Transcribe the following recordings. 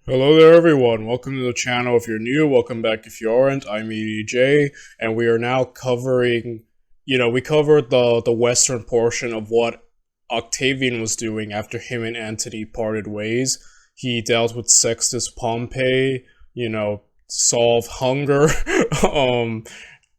Hello there everyone, welcome to the channel if you're new, welcome back if you aren't, I'm EDJ, and we are now covering, we covered the western portion of what Octavian was doing after him and Antony parted ways. He dealt with Sextus Pompey, solved hunger, um,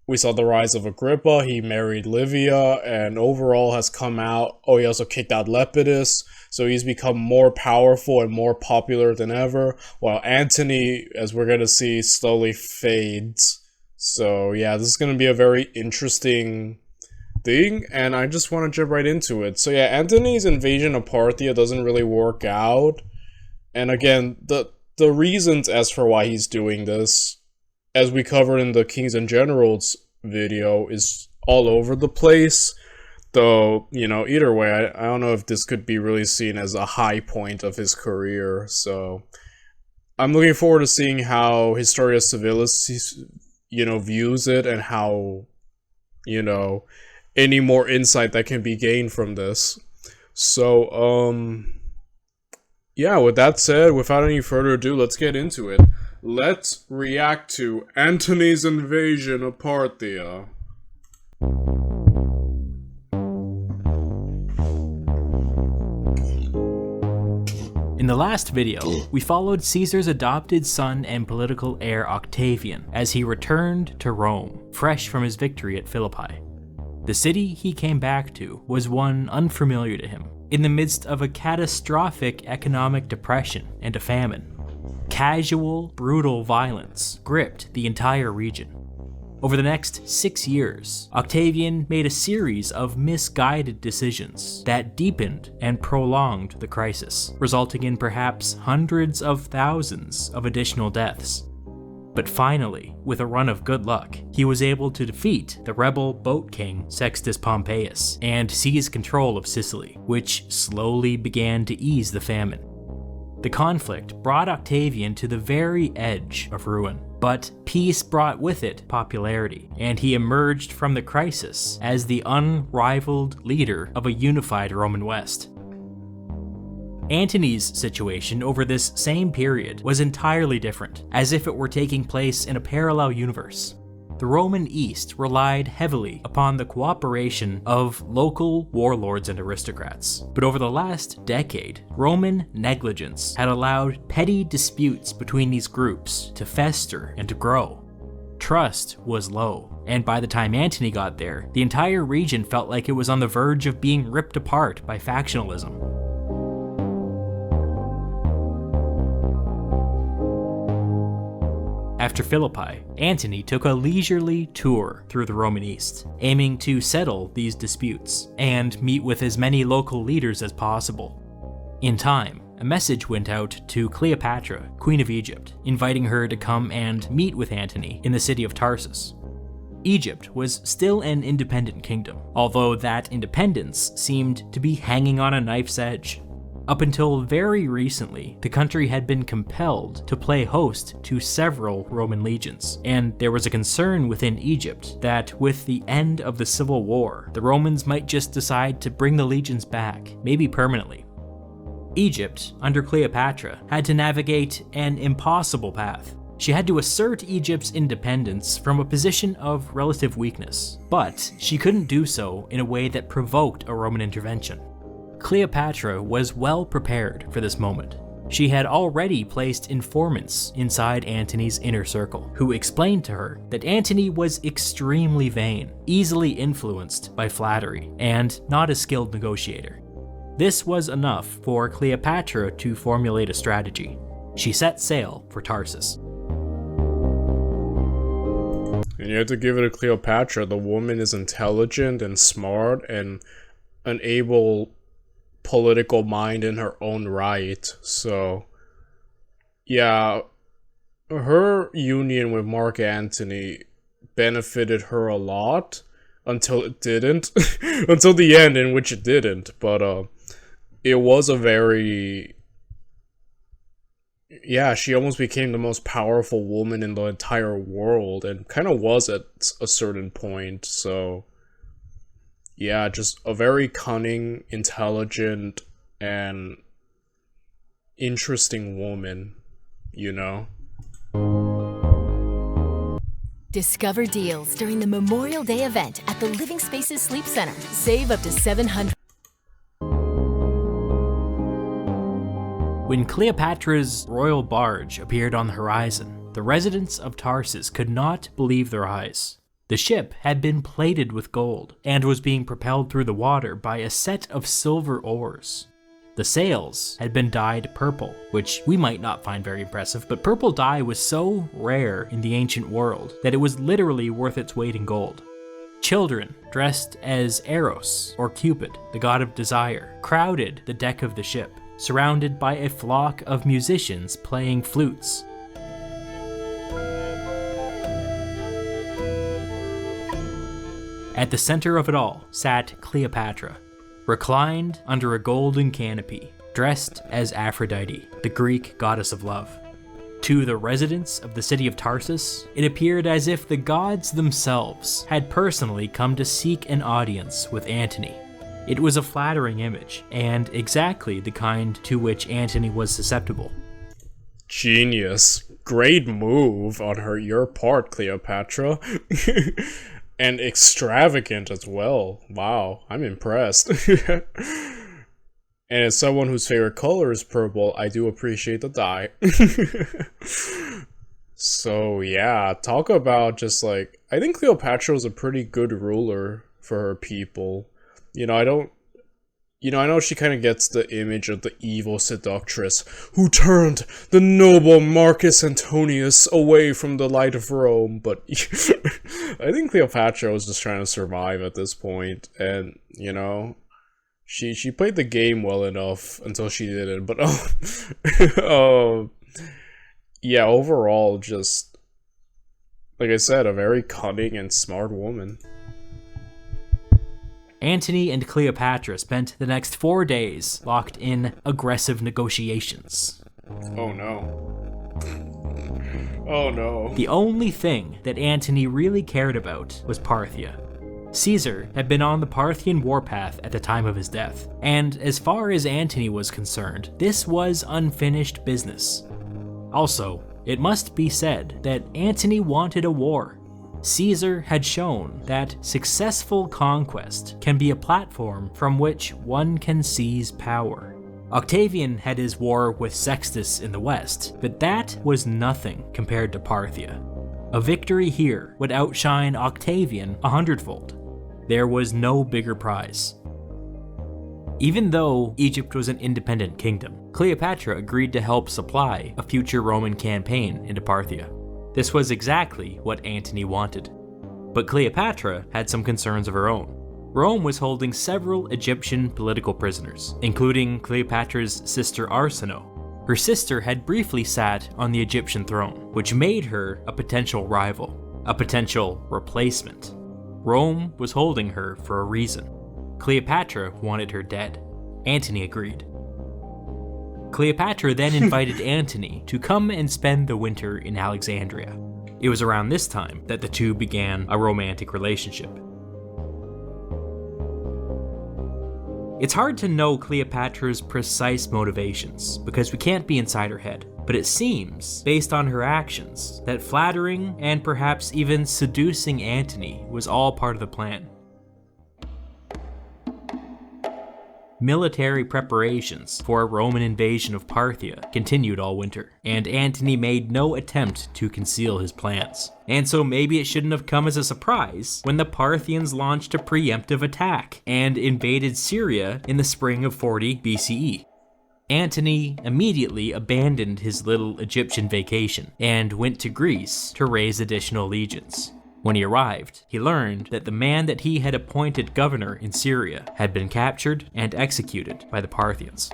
we saw the rise of Agrippa, he married Livia, and overall has come out. Oh, he also kicked out Lepidus, so he's become more powerful and more popular than ever, while Antony, as we're gonna see, slowly fades. So yeah, this is gonna be a very interesting thing, and I just want to jump right into it. So yeah, Antony's invasion of Parthia doesn't really work out, and again, the reasons as for why he's doing this, as we covered in the Kings and Generals video, is all over the place. Though, either way, I don't know if this could be really seen as a high point of his career. So, I'm looking forward to seeing how Historia Civilis, views it and how, any more insight that can be gained from this. So, yeah, with that said, without any further ado, let's get into it. Let's react to Antony's invasion of Parthia. In the last video, we followed Caesar's adopted son and political heir Octavian as he returned to Rome, fresh from his victory at Philippi. The city he came back to was one unfamiliar to him, in the midst of a catastrophic economic depression and a famine. Casual, brutal violence gripped the entire region. Over the next 6 years, Octavian made a series of misguided decisions that deepened and prolonged the crisis, resulting in perhaps hundreds of thousands of additional deaths. But finally, with a run of good luck, he was able to defeat the rebel boat king Sextus Pompeius and seize control of Sicily, which slowly began to ease the famine. The conflict brought Octavian to the very edge of ruin, but peace brought with it popularity, and he emerged from the crisis as the unrivaled leader of a unified Roman West. Antony's situation over this same period was entirely different, as if it were taking place in a parallel universe. The Roman East relied heavily upon the cooperation of local warlords and aristocrats. But over the last decade, Roman negligence had allowed petty disputes between these groups to fester and to grow. Trust was low, and by the time Antony got there, the entire region felt like it was on the verge of being ripped apart by factionalism. After Philippi, Antony took a leisurely tour through the Roman East, aiming to settle these disputes and meet with as many local leaders as possible. In time, a message went out to Cleopatra, Queen of Egypt, inviting her to come and meet with Antony in the city of Tarsus. Egypt was still an independent kingdom, although that independence seemed to be hanging on a knife's edge. Up until very recently, the country had been compelled to play host to several Roman legions, and there was a concern within Egypt that with the end of the civil war, the Romans might just decide to bring the legions back, maybe permanently. Egypt, under Cleopatra, had to navigate an impossible path. She had to assert Egypt's independence from a position of relative weakness, but she couldn't do so in a way that provoked a Roman intervention. Cleopatra was well prepared for this moment. She had already placed informants inside Antony's inner circle, who explained to her that Antony was extremely vain, easily influenced by flattery, and not a skilled negotiator. This was enough for Cleopatra to formulate a strategy. She set sail for Tarsus. And you have to give it to Cleopatra. The woman is intelligent and smart and an able political mind in her own right. So yeah, her union with Mark Antony benefited her a lot until it didn't. Until the end, in which it didn't. But it was a very, yeah, she almost became the most powerful woman in the entire world, and kind of was at a certain point. So yeah, just a very cunning, intelligent, and interesting woman. you know? Discover deals during the Memorial Day event at the Living Spaces Sleep Center. Save up to $700. When Cleopatra's royal barge appeared on the horizon, the residents of Tarsus could not believe their eyes. The ship had been plated with gold and was being propelled through the water by a set of silver oars. The sails had been dyed purple, which we might not find very impressive, but purple dye was so rare in the ancient world that it was literally worth its weight in gold. Children, dressed as Eros, or Cupid, the god of desire, crowded the deck of the ship, surrounded by a flock of musicians playing flutes. At the center of it all sat Cleopatra, reclined under a golden canopy, dressed as Aphrodite, the Greek goddess of love. To the residents of the city of Tarsus, it appeared as if the gods themselves had personally come to seek an audience with Antony. It was a flattering image, and exactly the kind to which Antony was susceptible. Genius. Great move on your part, Cleopatra. And extravagant as well. Wow, I'm impressed. And as someone whose favorite color is purple, I do appreciate the dye. So yeah, talk about just like, I think Cleopatra was a pretty good ruler for her people. I know she kind of gets the image of the evil seductress who turned the noble Marcus Antonius away from the light of Rome, but I think Cleopatra was just trying to survive at this point, and, she played the game well enough until she didn't, but, yeah, overall, just, like I said, a very cunning and smart woman. Antony and Cleopatra spent the next 4 days locked in aggressive negotiations. Oh no. Oh no. The only thing that Antony really cared about was Parthia. Caesar had been on the Parthian warpath at the time of his death, and as far as Antony was concerned, this was unfinished business. Also, it must be said that Antony wanted a war. Caesar had shown that successful conquest can be a platform from which one can seize power. Octavian had his war with Sextus in the west, but that was nothing compared to Parthia. A victory here would outshine Octavian 100-fold. There was no bigger prize. Even though Egypt was an independent kingdom, Cleopatra agreed to help supply a future Roman campaign into Parthia. This was exactly what Antony wanted. But Cleopatra had some concerns of her own. Rome was holding several Egyptian political prisoners, including Cleopatra's sister Arsinoe. Her sister had briefly sat on the Egyptian throne, which made her a potential rival, a potential replacement. Rome was holding her for a reason. Cleopatra wanted her dead. Antony agreed. Cleopatra then invited Antony to come and spend the winter in Alexandria. It was around this time that the two began a romantic relationship. It's hard to know Cleopatra's precise motivations because we can't be inside her head, but it seems, based on her actions, that flattering and perhaps even seducing Antony was all part of the plan. Military preparations for a Roman invasion of Parthia continued all winter, and Antony made no attempt to conceal his plans. And so maybe it shouldn't have come as a surprise when the Parthians launched a preemptive attack and invaded Syria in the spring of 40 BCE. Antony immediately abandoned his little Egyptian vacation and went to Greece to raise additional legions. When he arrived, he learned that the man that he had appointed governor in Syria had been captured and executed by the Parthians.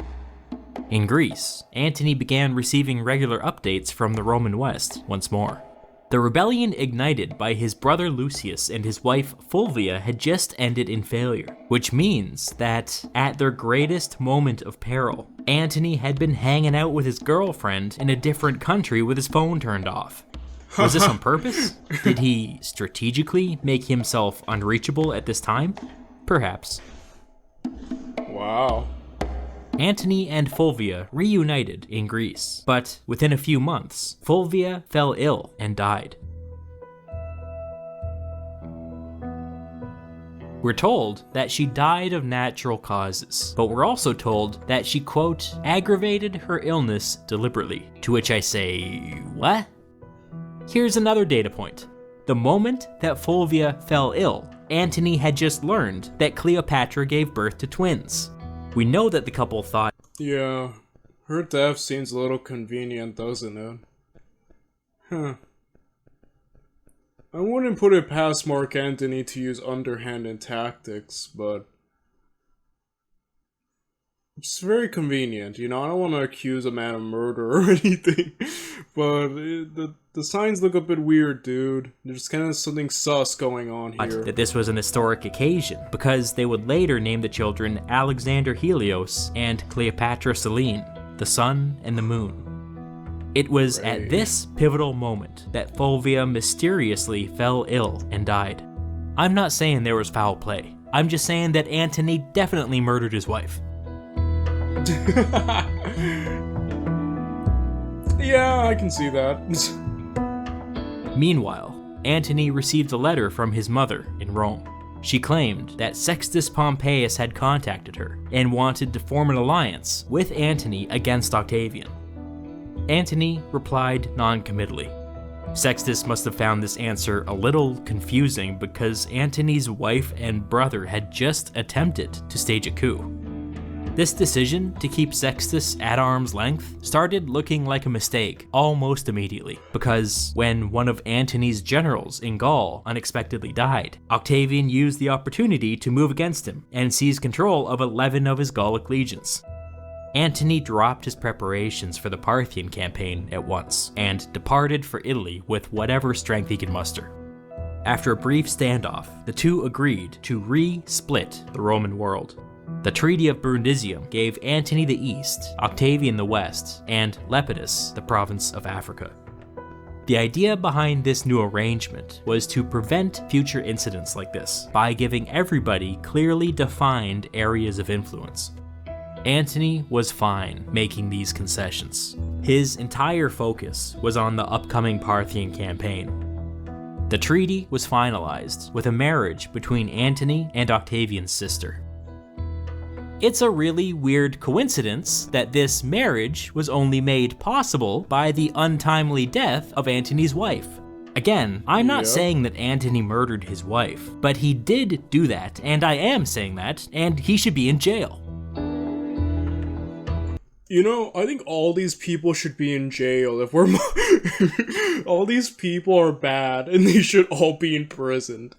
In Greece, Antony began receiving regular updates from the Roman West once more. The rebellion ignited by his brother Lucius and his wife Fulvia had just ended in failure, which means that at their greatest moment of peril, Antony had been hanging out with his girlfriend in a different country with his phone turned off. Was this on purpose? Did he strategically make himself unreachable at this time? Perhaps. Wow. Antony and Fulvia reunited in Greece, but within a few months, Fulvia fell ill and died. We're told that she died of natural causes, but we're also told that she, quote, aggravated her illness deliberately, to which I say, what? Here's another data point. The moment that Fulvia fell ill, Antony had just learned that Cleopatra gave birth to twins. We know that the couple thought, Yeah, her death seems a little convenient, doesn't it? Huh. I wouldn't put it past Mark Antony to use underhanded tactics, but it's very convenient, you know. I don't want to accuse a man of murder or anything, but the signs look a bit weird, dude. There's kind of something sus going on here. that this was an historic occasion, because they would later name the children Alexander Helios and Cleopatra Selene, the sun and the moon. It was at this pivotal moment that Fulvia mysteriously fell ill and died. I'm not saying there was foul play. I'm just saying that Antony definitely murdered his wife. Yeah, I can see that. Meanwhile, Antony received a letter from his mother in Rome. She claimed that Sextus Pompeius had contacted her and wanted to form an alliance with Antony against Octavian. Antony replied non-committally. Sextus must have found this answer a little confusing because Antony's wife and brother had just attempted to stage a coup. This decision to keep Sextus at arm's length started looking like a mistake almost immediately, because when one of Antony's generals in Gaul unexpectedly died, Octavian used the opportunity to move against him and seize control of 11 of his Gallic legions. Antony dropped his preparations for the Parthian campaign at once, and departed for Italy with whatever strength he could muster. After a brief standoff, the two agreed to re-split the Roman world. The Treaty of Brundisium gave Antony the east, Octavian the west, and Lepidus the province of Africa. The idea behind this new arrangement was to prevent future incidents like this by giving everybody clearly defined areas of influence. Antony was fine making these concessions. His entire focus was on the upcoming Parthian campaign. The treaty was finalized with a marriage between Antony and Octavian's sister. It's a really weird coincidence that this marriage was only made possible by the untimely death of Antony's wife. Again, I'm not saying that Antony murdered his wife, but he did do that, and I am saying that, and he should be in jail. You know, I think all these people should be in jail if we're all these people are bad and they should all be imprisoned.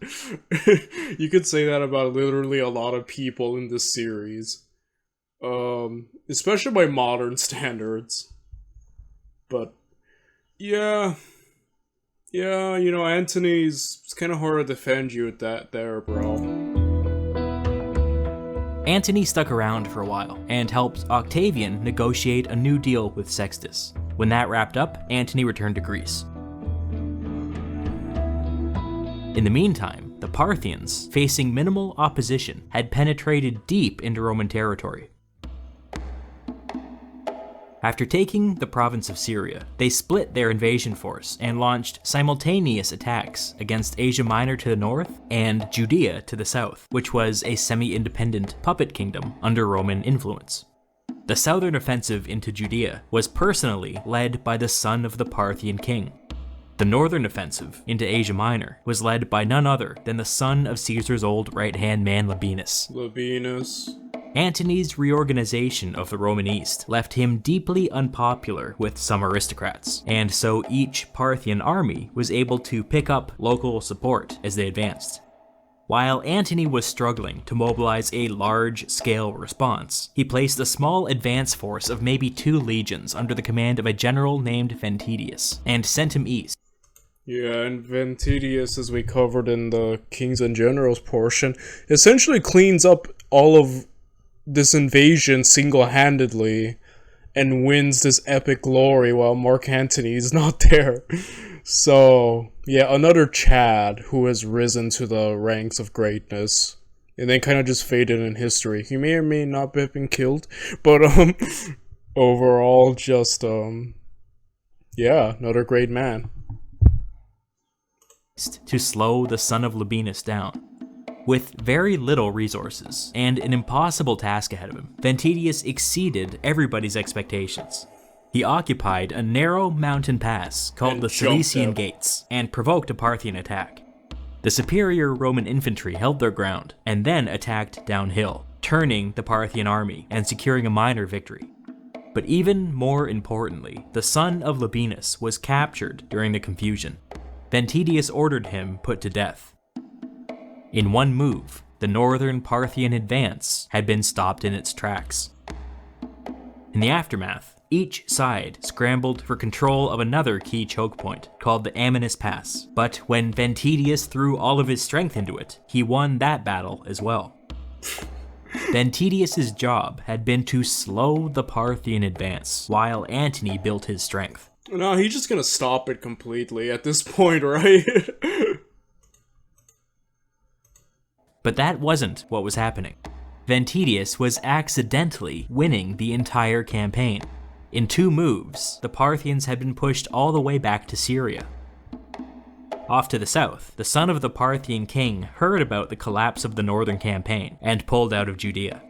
You could say that about literally a lot of people in this series. Especially by modern standards. But yeah, you know, it's kind of hard to defend you with that there, bro. Antony stuck around for a while and helped Octavian negotiate a new deal with Sextus. When that wrapped up, Antony returned to Greece. In the meantime, the Parthians, facing minimal opposition, had penetrated deep into Roman territory. After taking the province of Syria, they split their invasion force and launched simultaneous attacks against Asia Minor to the north and Judea to the south, which was a semi-independent puppet kingdom under Roman influence. The southern offensive into Judea was personally led by the son of the Parthian king. The northern offensive into Asia Minor was led by none other than the son of Caesar's old right-hand man Labienus. Antony's reorganization of the Roman East left him deeply unpopular with some aristocrats, and so each Parthian army was able to pick up local support as they advanced. While Antony was struggling to mobilize a large-scale response, he placed a small advance force of maybe 2 legions under the command of a general named Ventidius, and sent him east. Yeah, and Ventidius, as we covered in the Kings and Generals portion, essentially cleans up all of this invasion single-handedly and wins this epic glory while Mark Antony is not there. So, yeah, another Chad who has risen to the ranks of greatness and then kind of just faded in history. He may or may not have been killed, but overall, just yeah, another great man. To slow the son of Labienus down. With very little resources and an impossible task ahead of him, Ventidius exceeded everybody's expectations. He occupied a narrow mountain pass called And the jumped Cilician up. Gates and provoked a Parthian attack. The superior Roman infantry held their ground and then attacked downhill, turning the Parthian army and securing a minor victory. But even more importantly, the son of Labienus was captured during the confusion. Ventidius ordered him put to death. In one move, the northern Parthian advance had been stopped in its tracks. In the aftermath, each side scrambled for control of another key choke point called the Ammonus Pass, but when Ventidius threw all of his strength into it, he won that battle as well. Ventidius's job had been to slow the Parthian advance, while Antony built his strength. No, he's just gonna stop it completely at this point, right? But that wasn't what was happening. Ventidius was accidentally winning the entire campaign. In 2 moves, the Parthians had been pushed all the way back to Syria. Off to the south, the son of the Parthian king heard about the collapse of the northern campaign and pulled out of Judea.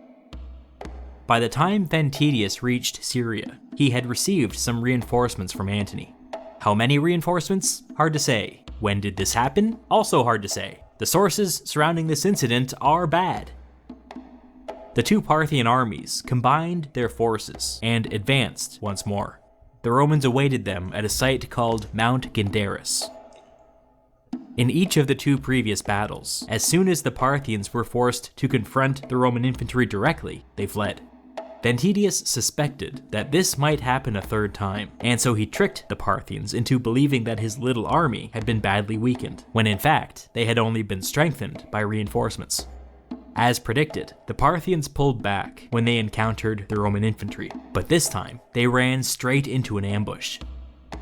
By the time Ventidius reached Syria, he had received some reinforcements from Antony. How many reinforcements? Hard to say. When did this happen? Also hard to say. The sources surrounding this incident are bad. The 2 Parthian armies combined their forces and advanced once more. The Romans awaited them at a site called Mount Gindaris. In each of the 2 previous battles, as soon as the Parthians were forced to confront the Roman infantry directly, they fled. Ventidius suspected that this might happen a 3rd time, and so he tricked the Parthians into believing that his little army had been badly weakened, when in fact they had only been strengthened by reinforcements. As predicted, the Parthians pulled back when they encountered the Roman infantry, but this time they ran straight into an ambush.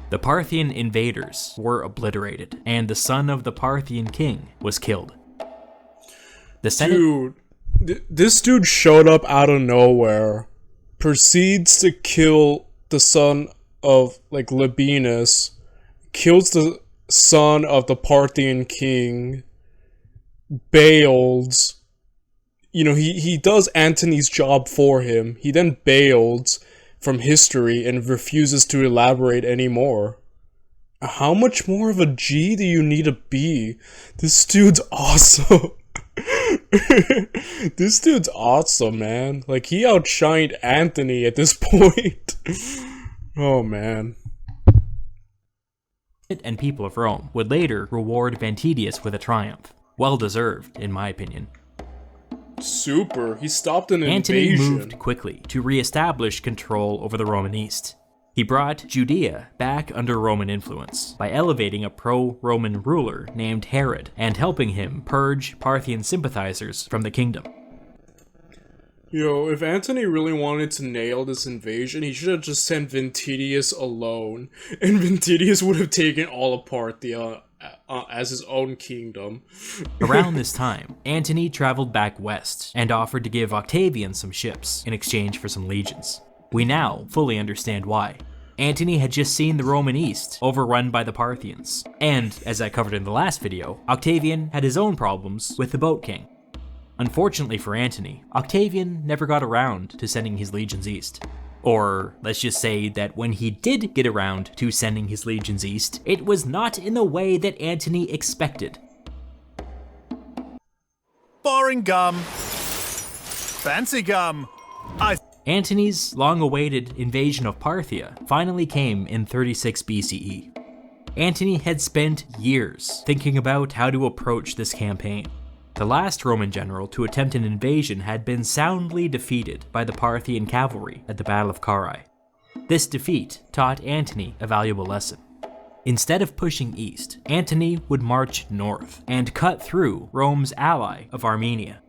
The Parthian invaders were obliterated, and the son of the Parthian king was killed. The Senate... This dude showed up out of nowhere, proceeds to kill the son of, like, Labienus, kills the son of the Parthian king, bails. You know, he does Antony's job for him. He then bails from history and refuses to elaborate anymore. How much more of a G do you need to be? This dude's awesome. This dude's awesome, man. Like, he outshined Antony at this point. Oh, man. And people of Rome would later reward Ventidius with a triumph. Well deserved, in my opinion. Super. He stopped an Antony invasion. moved quickly to re-establish control over the Roman East. He brought Judea back under Roman influence by elevating a pro-Roman ruler named Herod and helping him purge Parthian sympathizers from the kingdom. Yo, if Antony really wanted to nail this invasion, he should have just sent Ventidius alone, and Ventidius would have taken all of Parthia as his own kingdom. Around this time, Antony traveled back west and offered to give Octavian some ships in exchange for some legions. We now fully understand why. Antony had just seen the Roman East overrun by the Parthians, and, as I covered in the last video, Octavian had his own problems with the Boat King. Unfortunately for Antony, Octavian never got around to sending his legions east. Or, let's just say that when he did get around to sending his legions east, it was not in the way that Antony expected. Boring gum. Fancy gum. Antony's long-awaited invasion of Parthia finally came in 36 BCE. Antony had spent years thinking about how to approach this campaign. The last Roman general to attempt an invasion had been soundly defeated by the Parthian cavalry at the Battle of Carrhae. This defeat taught Antony a valuable lesson. Instead of pushing east, Antony would march north and cut through Rome's ally of Armenia.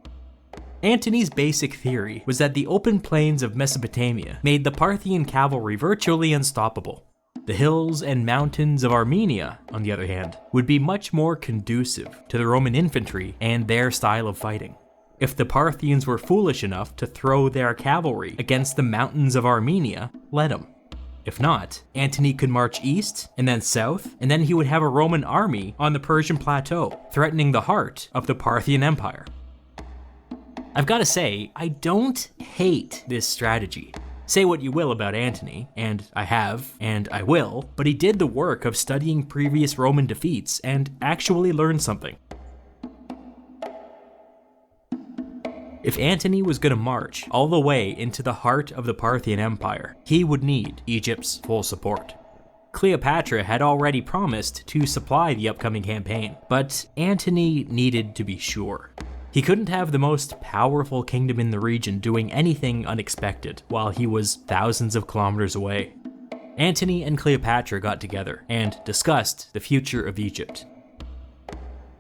Antony's basic theory was that the open plains of Mesopotamia made the Parthian cavalry virtually unstoppable. The hills and mountains of Armenia, on the other hand, would be much more conducive to the Roman infantry and their style of fighting. If the Parthians were foolish enough to throw their cavalry against the mountains of Armenia, let them. If not, Antony could march east and then south, and then he would have a Roman army on the Persian plateau, threatening the heart of the Parthian Empire. I've got to say, I don't hate this strategy. Say what you will about Antony, and I have, and I will, but he did the work of studying previous Roman defeats and actually learned something. If Antony was going to march all the way into the heart of the Parthian Empire, he would need Egypt's full support. Cleopatra had already promised to supply the upcoming campaign, but Antony needed to be sure. He couldn't have the most powerful kingdom in the region doing anything unexpected while he was thousands of kilometers away. Antony and Cleopatra got together and discussed the future of Egypt.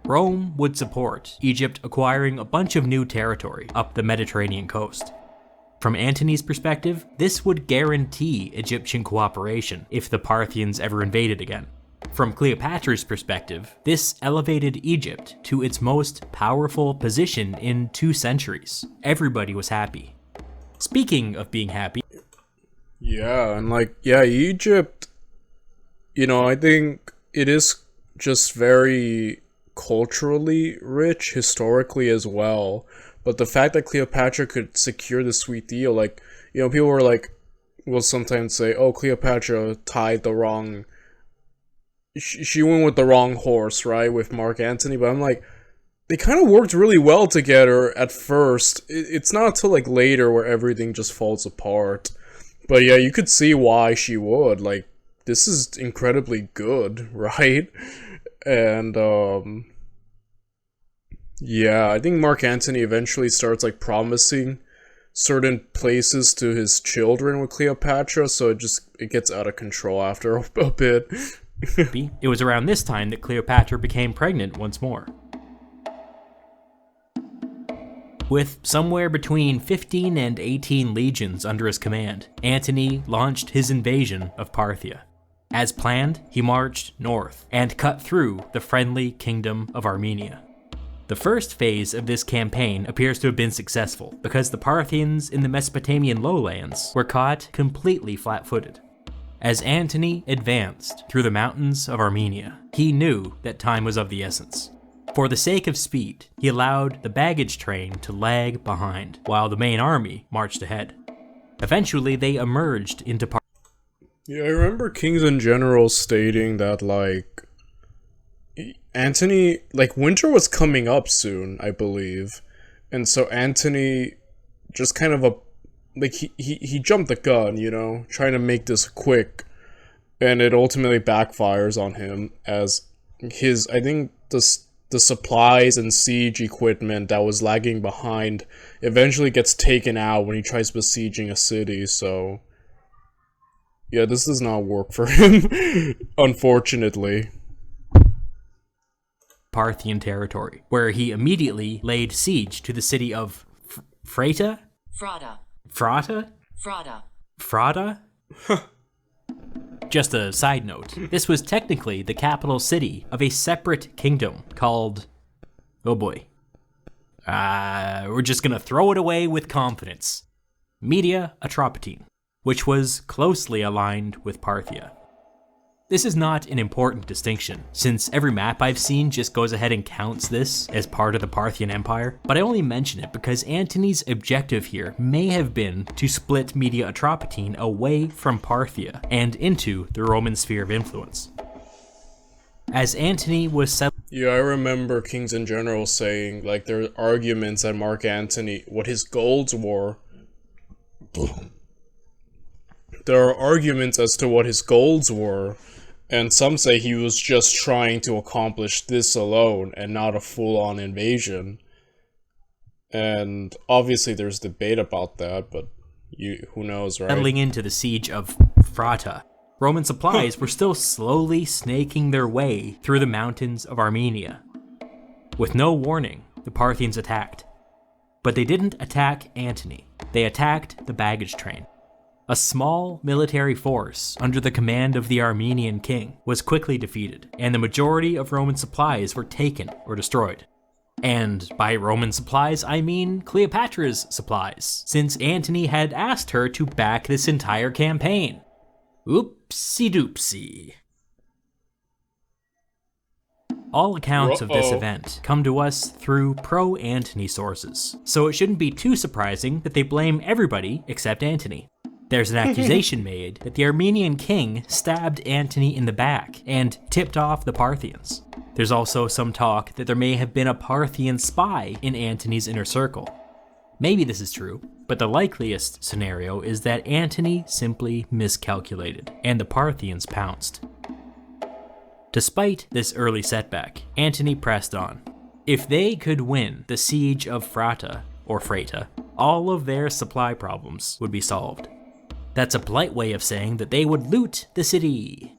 Rome would support Egypt acquiring a bunch of new territory up the Mediterranean coast. From Antony's perspective, this would guarantee Egyptian cooperation if the Parthians ever invaded again. From Cleopatra's perspective, this elevated Egypt to its most powerful position in 2 centuries. Everybody was happy. Speaking of being happy... Yeah, and Egypt, I think it is just very culturally rich, historically as well. But the fact that Cleopatra could secure the sweet deal, people will sometimes say, oh, Cleopatra tied the wrong... She went with the wrong horse, right, with Mark Antony, but I'm like, they kind of worked really well together at first. It's not until later where everything just falls apart. But yeah, you could see why she would. This is incredibly good, right? And, yeah, I think Mark Antony eventually starts, promising certain places to his children with Cleopatra, so it gets out of control after a bit. It was around this time that Cleopatra became pregnant once more. With somewhere between 15 and 18 legions under his command, Antony launched his invasion of Parthia. As planned, he marched north and cut through the friendly kingdom of Armenia. The first phase of this campaign appears to have been successful because the Parthians in the Mesopotamian lowlands were caught completely flat-footed. As Antony advanced through the mountains of Armenia, he knew that time was of the essence. For the sake of speed, he allowed the baggage train to lag behind while the main army marched ahead. Eventually, they emerged into Parthia. Yeah, I remember kings and generals stating that, Antony, winter was coming up soon, I believe. And so Antony just kind of he jumped the gun, trying to make this quick. And it ultimately backfires on him as I think the supplies and siege equipment that was lagging behind eventually gets taken out when he tries besieging a city, so... Yeah, this does not work for him, unfortunately. Parthian territory, where he immediately laid siege to the city of Frata? Frata? Frata? Just a side note, this was technically the capital city of a separate kingdom called... oh boy. We're just gonna throw it away with confidence. Media Atropatene, which was closely aligned with Parthia. This is not an important distinction, since every map I've seen just goes ahead and counts this as part of the Parthian Empire, but I only mention it because Antony's objective here may have been to split Media Atropatene away from Parthia and into the Roman sphere of influence. As Antony was settling... Yeah, I remember kings and generals saying, there are arguments that Mark Antony, what his goals were... There are arguments as to what his goals were, and some say he was just trying to accomplish this alone and not a full-on invasion. And obviously there's debate about that, but who knows, right? Settling into the siege of Frata, Roman supplies were still slowly snaking their way through the mountains of Armenia. With no warning, the Parthians attacked. But they didn't attack Antony. They attacked the baggage train. A small military force under the command of the Armenian king was quickly defeated, and the majority of Roman supplies were taken or destroyed. And by Roman supplies, I mean Cleopatra's supplies, since Antony had asked her to back this entire campaign. Oopsie doopsie. All accounts of this event come to us through pro-Antony sources, so it shouldn't be too surprising that they blame everybody except Antony. There's an accusation made that the Armenian king stabbed Antony in the back and tipped off the Parthians. There's also some talk that there may have been a Parthian spy in Antony's inner circle. Maybe this is true, but the likeliest scenario is that Antony simply miscalculated, and the Parthians pounced. Despite this early setback, Antony pressed on. If they could win the siege of Frata, or Frata, all of their supply problems would be solved. That's a polite way of saying that they would loot the city.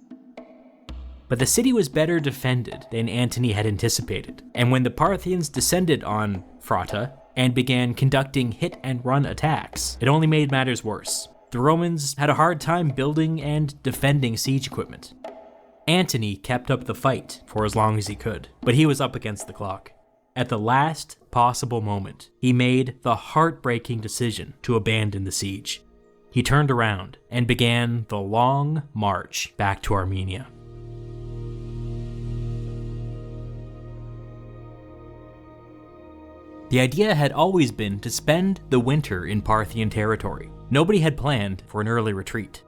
But the city was better defended than Antony had anticipated, and when the Parthians descended on Frata and began conducting hit-and-run attacks, it only made matters worse. The Romans had a hard time building and defending siege equipment. Antony kept up the fight for as long as he could, but he was up against the clock. At the last possible moment, he made the heartbreaking decision to abandon the siege. He turned around and began the long march back to Armenia. The idea had always been to spend the winter in Parthian territory. Nobody had planned for an early retreat.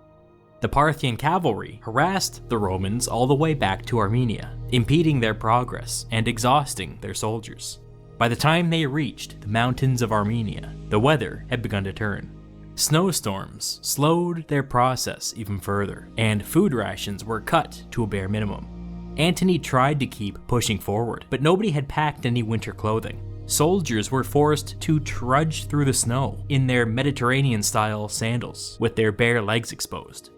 The Parthian cavalry harassed the Romans all the way back to Armenia, impeding their progress and exhausting their soldiers. By the time they reached the mountains of Armenia, the weather had begun to turn. Snowstorms slowed their process even further, and food rations were cut to a bare minimum. Antony tried to keep pushing forward, but nobody had packed any winter clothing. Soldiers were forced to trudge through the snow in their Mediterranean-style sandals, with their bare legs exposed.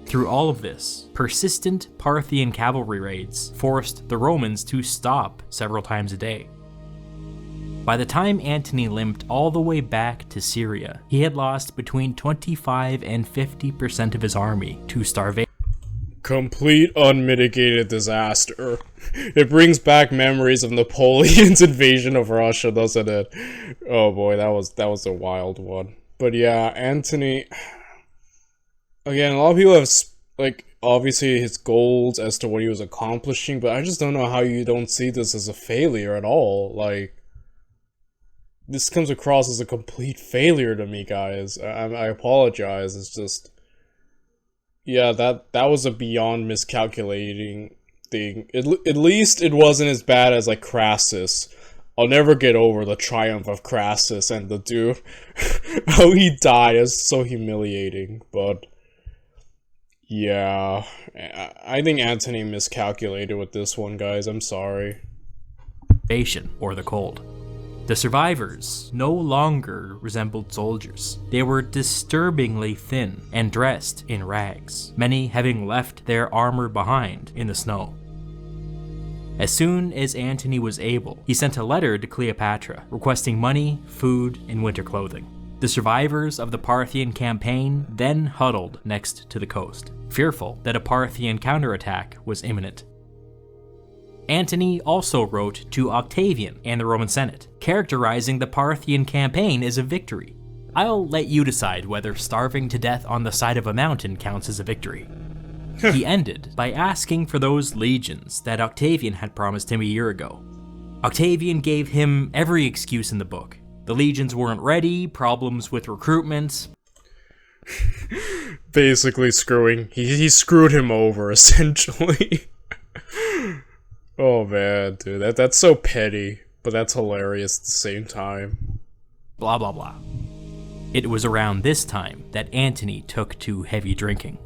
Through all of this, persistent Parthian cavalry raids forced the Romans to stop several times a day. By the time Antony limped all the way back to Syria, he had lost between 25 and 50% of his army to starvation. Complete unmitigated disaster. It brings back memories of Napoleon's invasion of Russia, doesn't it? Oh boy, that was a wild one. But yeah, Antony, again, a lot of people have, like, obviously his goals as to what he was accomplishing, but I just don't know how you don't see this as a failure at all. Like, this comes across as a complete failure to me, guys. I apologize. It's just, yeah, that was a beyond miscalculating thing. At least it wasn't as bad as, like, Crassus. I'll never get over the triumph of Crassus and the dude. How he died is so humiliating, but yeah, I think Antony miscalculated with this one, guys. I'm sorry. Or the cold. The survivors no longer resembled soldiers. They were disturbingly thin and dressed in rags, many having left their armor behind in the snow. As soon as Antony was able, he sent a letter to Cleopatra requesting money, food, and winter clothing. The survivors of the Parthian campaign then huddled next to the coast, fearful that a Parthian counterattack was imminent. Antony also wrote to Octavian and the Roman Senate, characterizing the Parthian campaign as a victory. I'll let you decide whether starving to death on the side of a mountain counts as a victory. He ended by asking for those legions that Octavian had promised him a year ago. Octavian gave him every excuse in the book. The legions weren't ready, problems with recruitment. Basically screwing, he screwed him over, essentially. Oh man, dude, that's so petty, but that's hilarious at the same time. Blah blah blah. It was around this time that Antony took to heavy drinking.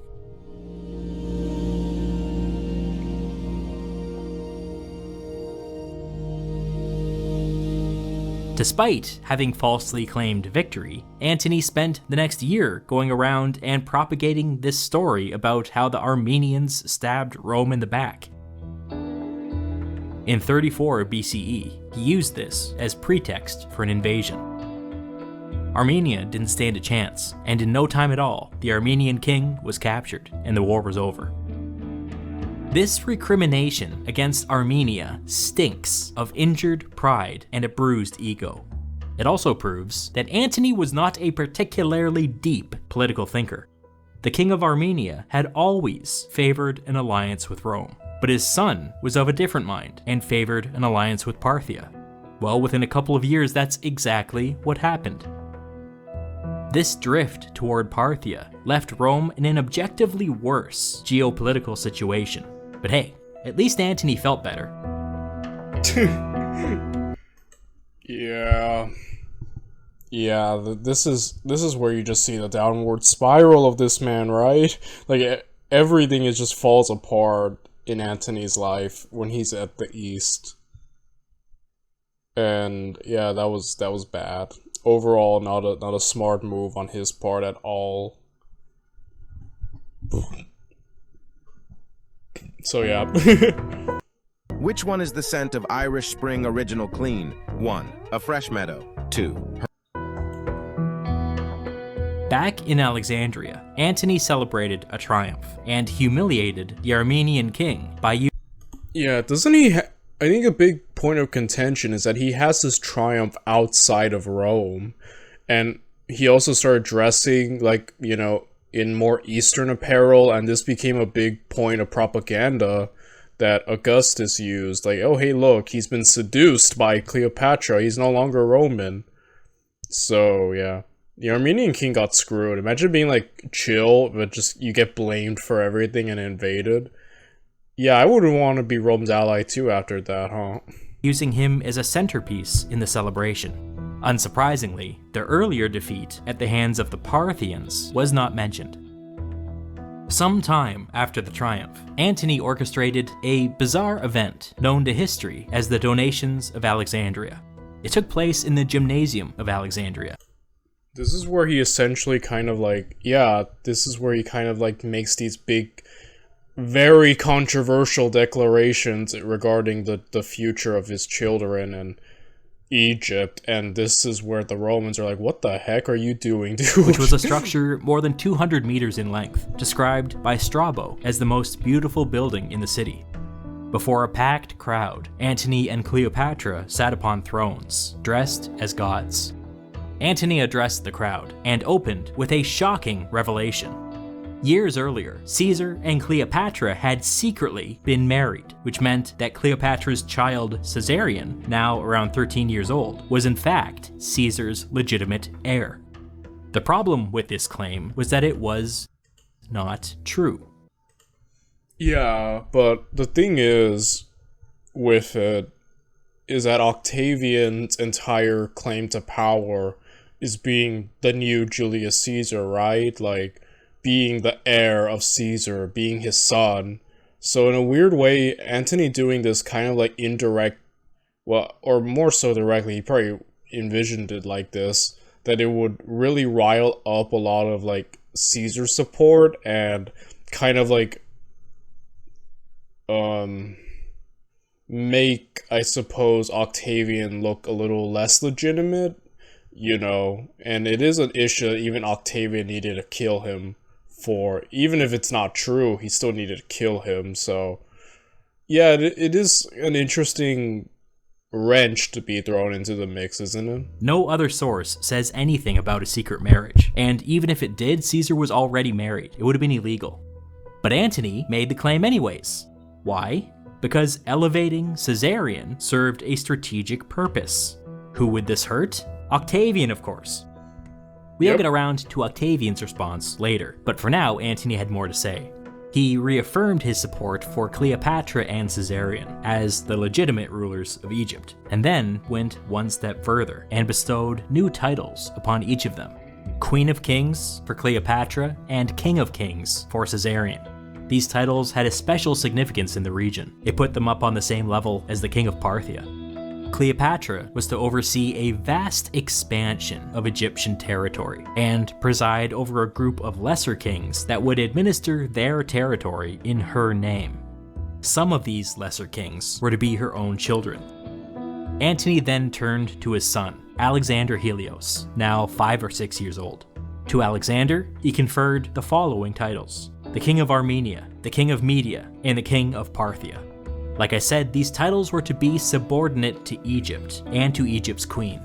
Despite having falsely claimed victory, Antony spent the next year going around and propagating this story about how the Armenians stabbed Rome in the back. In 34 B.C.E., he used this as pretext for an invasion. Armenia didn't stand a chance, and in no time at all, the Armenian king was captured and the war was over. This recrimination against Armenia stinks of injured pride and a bruised ego. It also proves that Antony was not a particularly deep political thinker. The king of Armenia had always favored an alliance with Rome, but his son was of a different mind and favored an alliance with Parthia. Well, within a couple of years, that's exactly what happened. This drift toward Parthia left Rome in an objectively worse geopolitical situation. But hey, at least Antony felt better. Yeah, this is where you just see the downward spiral of this man, right? Like, everything just falls apart in Antony's life when he's at the East. And yeah, that was bad. Overall, not a smart move on his part at all. So yeah. Which one is the scent of Irish Spring Original Clean? 1. A fresh meadow. 2. Back in Alexandria, Antony celebrated a triumph and humiliated the Armenian king by Yeah, doesn't he I think a big point of contention is that he has this triumph outside of Rome, and he also started dressing, like, you know, in more Eastern apparel, and this became a big point of propaganda that Augustus used. Like, oh, hey, look, he's been seduced by Cleopatra, he's no longer Roman. So, yeah. The Armenian king got screwed. Imagine being, like, chill, but just you get blamed for everything and invaded. Yeah, I wouldn't want to be Rome's ally too after that, huh? using him as a centerpiece in the celebration. Unsurprisingly, their earlier defeat at the hands of the Parthians was not mentioned. Some time after the triumph, Antony orchestrated a bizarre event known to history as the Donations of Alexandria. It took place in the Gymnasium of Alexandria. This is where he essentially kind of like, this is where he kind of like makes these big, very controversial declarations regarding the future of his children and Egypt, and this is where the Romans are like, what the heck are you doing, dude? Which was a structure more than 200 meters in length, described by Strabo as the most beautiful building in the city. Before a packed crowd, Antony and Cleopatra sat upon thrones, dressed as gods. Antony addressed the crowd and opened with a shocking revelation. Years earlier, Caesar and Cleopatra had secretly been married, which meant that Cleopatra's child Caesarion, now around 13 years old, was in fact Caesar's legitimate heir. The problem with this claim was that it was not true. Yeah, but the thing is, with it, is that Octavian's entire claim to power is being the new Julius Caesar, right? Like, being the heir of Caesar, being his son. So in a weird way, Antony doing this kind of like indirect, well, or more so directly, he probably envisioned it like this, that it would really rile up a lot of like Caesar support and kind of like make, I suppose, Octavian look a little less legitimate, you know, and it is an issue that even Octavian needed to kill him for. Even if it's not true, he still needed to kill him, so yeah, it is an interesting wrench to be thrown into the mix, isn't it? No other source says anything about a secret marriage, and even if it did, Caesar was already married. It would have been illegal. But Antony made the claim anyways. Why? Because elevating Caesarion served a strategic purpose. Who would this hurt? Octavian, of course. We'll get around to Octavian's response later, but for now, Antony had more to say. He reaffirmed his support for Cleopatra and Caesarion as the legitimate rulers of Egypt, and then went one step further and bestowed new titles upon each of them. Queen of Kings for Cleopatra and King of Kings for Caesarion. These titles had a special significance in the region. It put them up on the same level as the King of Parthia. Cleopatra was to oversee a vast expansion of Egyptian territory and preside over a group of lesser kings that would administer their territory in her name. Some of these lesser kings were to be her own children. Antony then turned to his son, Alexander Helios, now 5 or 6 years old. To Alexander, he conferred the following titles: the King of Armenia, the King of Media, and the King of Parthia. Like I said, these titles were to be subordinate to Egypt and to Egypt's queen.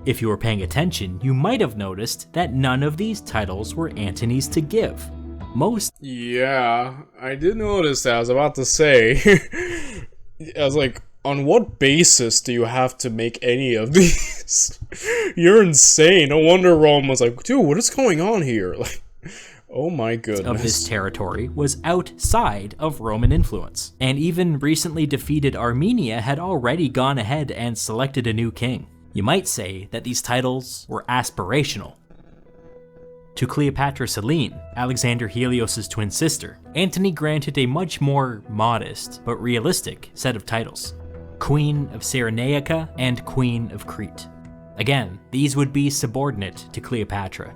If you were paying attention, you might have noticed that none of these titles were Antony's to give. Most— Yeah, I did notice that. I was about to say. I was like, on what basis do you have to make any of these? You're insane. No wonder Rome was like, dude, what is going on here? Like, oh my goodness. Of this territory was outside of Roman influence, and even recently defeated Armenia had already gone ahead and selected a new king. You might say that these titles were aspirational. To Cleopatra Selene, Alexander Helios's twin sister, Antony granted a much more modest but realistic set of titles: Queen of Cyrenaica and Queen of Crete. Again, these would be subordinate to Cleopatra.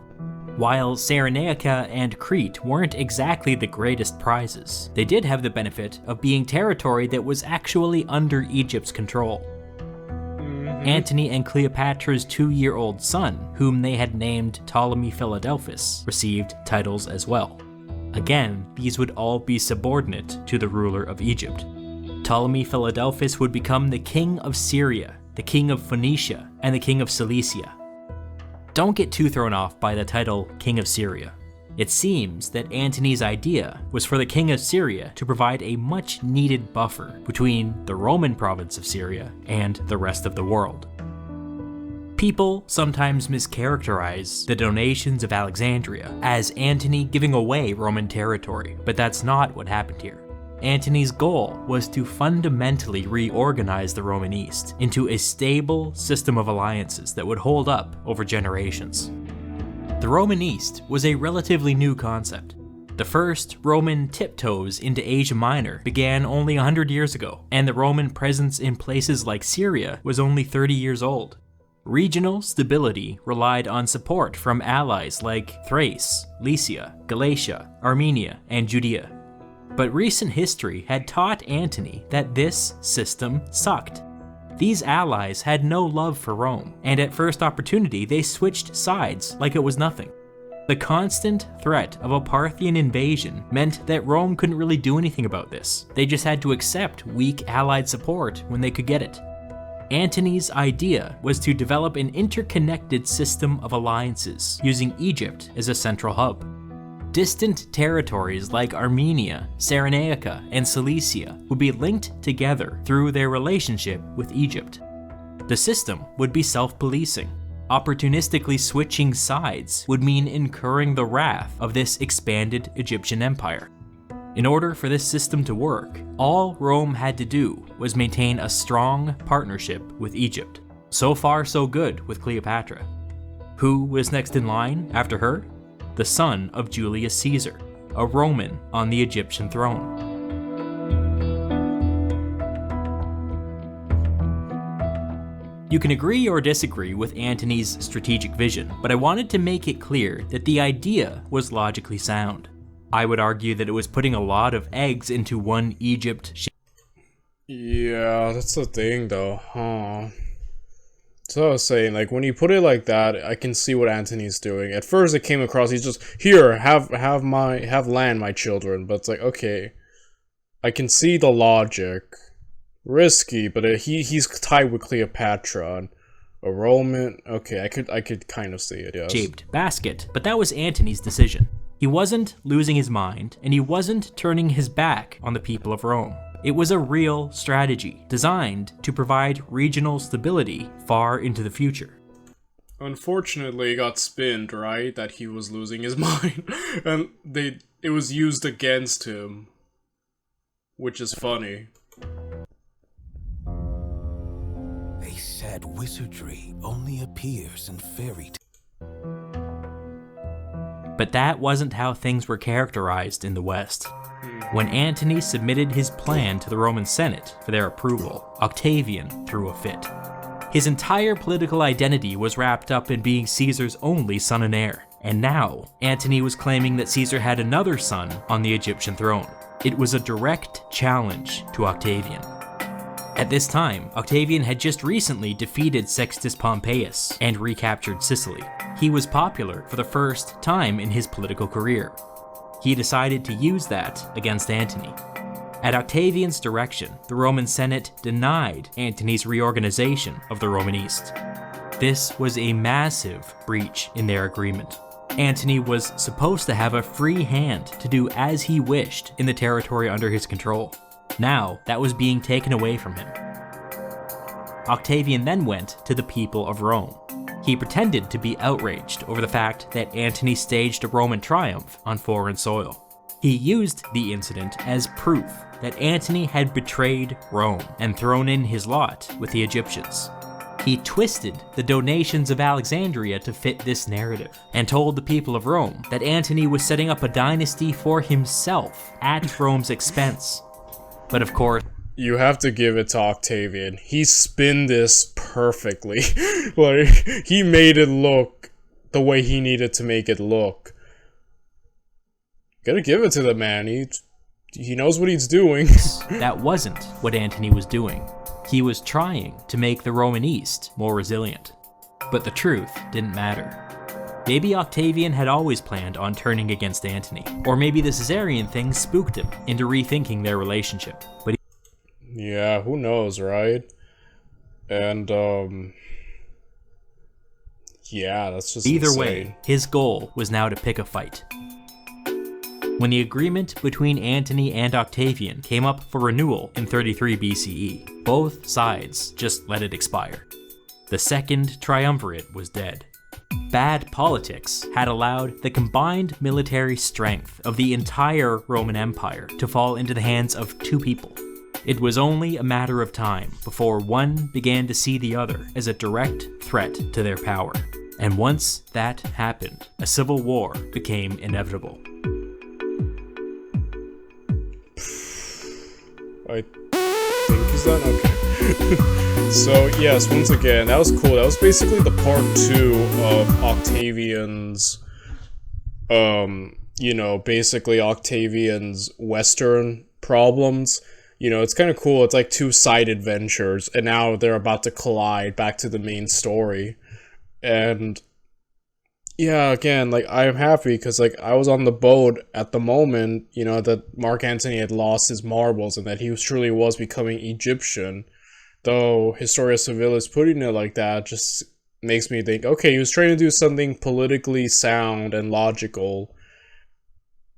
While Cyrenaica and Crete weren't exactly the greatest prizes, they did have the benefit of being territory that was actually under Egypt's control. Antony and Cleopatra's 2-year-old son, whom they had named Ptolemy Philadelphus, received titles as well. Again, these would all be subordinate to the ruler of Egypt. Ptolemy Philadelphus would become the king of Syria, the king of Phoenicia, and the king of Cilicia. Don't get too thrown off by the title King of Syria. It seems that Antony's idea was for the king of Syria to provide a much needed buffer between the Roman province of Syria and the rest of the world. People sometimes mischaracterize the donations of Alexandria as Antony giving away Roman territory, but that's not what happened here. Antony's goal was to fundamentally reorganize the Roman East into a stable system of alliances that would hold up over generations. The Roman East was a relatively new concept. The first Roman tiptoes into Asia Minor began only 100 years ago, and the Roman presence in places like Syria was only 30 years old. Regional stability relied on support from allies like Thrace, Lycia, Galatia, Armenia, and Judea. But recent history had taught Antony that this system sucked. These allies had no love for Rome, and at first opportunity they switched sides like it was nothing. The constant threat of a Parthian invasion meant that Rome couldn't really do anything about this. They just had to accept weak allied support when they could get it. Antony's idea was to develop an interconnected system of alliances, using Egypt as a central hub. Distant territories like Armenia, Cyrenaica, and Cilicia would be linked together through their relationship with Egypt. The system would be self-policing. Opportunistically switching sides would mean incurring the wrath of this expanded Egyptian empire. In order for this system to work, all Rome had to do was maintain a strong partnership with Egypt. So far, so good with Cleopatra. Who was next in line after her? The son of Julius Caesar, a Roman on the Egyptian throne. You can agree or disagree with Antony's strategic vision, but I wanted to make it clear that the idea was logically sound. I would argue that it was putting a lot of eggs into one Egypt. Yeah, that's the thing though, huh? So I was saying, like, when you put it like that, I can see what Antony's doing. At first it came across, he's just, here, have land, my children. But it's like, okay, I can see the logic. Risky, but he's tied with Cleopatra and a Roman. Okay, I could kind of see it, yes. Shaped basket, but that was Antony's decision. He wasn't losing his mind, and he wasn't turning his back on the people of Rome. It was a real strategy, designed to provide regional stability far into the future. Unfortunately, it got spinned, right? That he was losing his mind. And it was used against him. Which is funny. They said wizardry only appears in fairy tales. But that wasn't how things were characterized in the West. When Antony submitted his plan to the Roman Senate for their approval, Octavian threw a fit. His entire political identity was wrapped up in being Caesar's only son and heir, and now Antony was claiming that Caesar had another son on the Egyptian throne. It was a direct challenge to Octavian. At this time, Octavian had just recently defeated Sextus Pompeius and recaptured Sicily. He was popular for the first time in his political career. he decided to use that against Antony. At Octavian's direction, the Roman Senate denied Antony's reorganization of the Roman East. This was a massive breach in their agreement. Antony was supposed to have a free hand to do as he wished in the territory under his control. Now, that was being taken away from him. Octavian then went to the people of Rome. He pretended to be outraged over the fact that Antony staged a Roman triumph on foreign soil. He used the incident as proof that Antony had betrayed Rome and thrown in his lot with the Egyptians. He twisted the donations of Alexandria to fit this narrative, and told the people of Rome that Antony was setting up a dynasty for himself at Rome's expense. But of course, you have to give it to Octavian. He spinned this perfectly. Like, he made it look the way he needed to make it look. Gotta give it to the man. He knows what he's doing. that wasn't what Antony was doing. He was trying to make the Roman East more resilient. But the truth didn't matter. Maybe Octavian had always planned on turning against Antony, or maybe the Caesarian thing spooked him into rethinking their relationship. But yeah, who knows, right? And, yeah, that's just either insane. way, his goal was now to pick a fight. When the agreement between Antony and Octavian came up for renewal in 33 BCE, both sides just let it expire. The second triumvirate was dead. Bad politics had allowed the combined military strength of the entire Roman Empire to fall into the hands of two people. It was only a matter of time before one began to see the other as a direct threat to their power. And once that happened, a civil war became inevitable. I think he's done? Okay. So, yes, once again, that was cool. That was basically the part 2 of Octavian's, you know, basically Octavian's Western problems. You know, it's kind of cool. It's like 2 side adventures, and now they're about to collide back to the main story. And yeah, again, like, I am happy because, like, I was on the boat at the moment, you know, that Mark Antony had lost his marbles and that he truly was becoming Egyptian. Though Historia Civilis putting it like that just makes me think, okay, he was trying to do something politically sound and logical.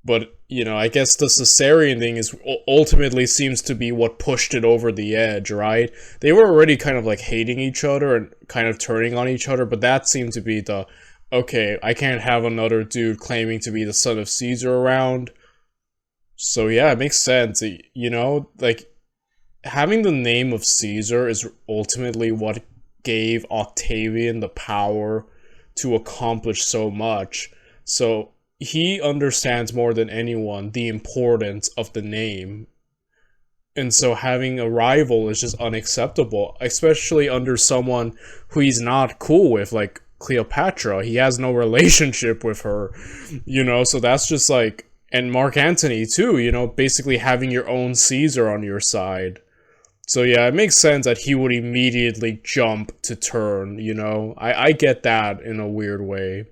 But, you know, I guess the Caesarian thing is ultimately seems to be what pushed it over the edge, right? They were already kind of, like, hating each other and kind of turning on each other, but that seemed to be the, okay, I can't have another dude claiming to be the son of Caesar around. So yeah, it makes sense. You know, like, having the name of Caesar is ultimately what gave Octavian the power to accomplish so much. So he understands more than anyone the importance of the name. And so having a rival is just unacceptable, especially under someone who he's not cool with, like Cleopatra. He has no relationship with her, you know, so that's just like, and Mark Antony too, you know, basically having your own Caesar on your side. So yeah, it makes sense that he would immediately jump to turn, you know, I get that in a weird way.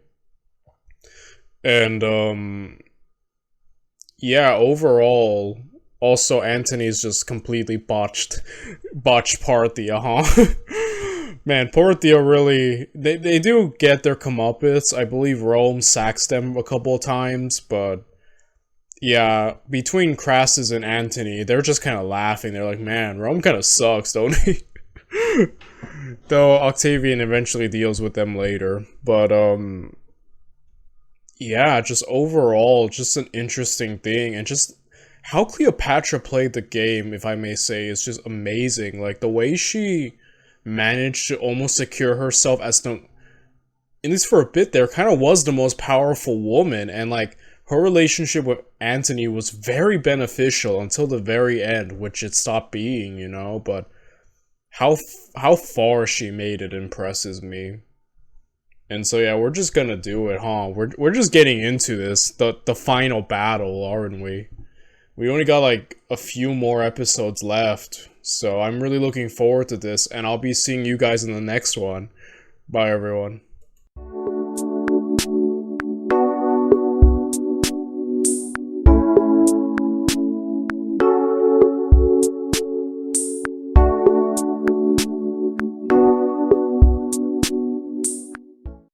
And yeah, overall, also Antony's just completely botched Parthia, huh? Man, Parthia really, they do get their comeuppance. I believe Rome sacks them a couple of times, but yeah, between Crassus and Antony, they're just kind of laughing. They're like, man, Rome kind of sucks, don't he? Though Octavian eventually deals with them later. But, yeah, just overall, just an interesting thing. And just how Cleopatra played the game, if I may say, is just amazing. Like, the way she managed to almost secure herself as the, at least for a bit there, kind of was the most powerful woman. And, like, her relationship with Antony was very beneficial until the very end, which it stopped being, you know, but how far she made it impresses me. And so yeah, we're just gonna do it, huh? We're just getting into this, the final battle, aren't we? We only got like a few more episodes left, so I'm really looking forward to this, and I'll be seeing you guys in the next one. Bye everyone.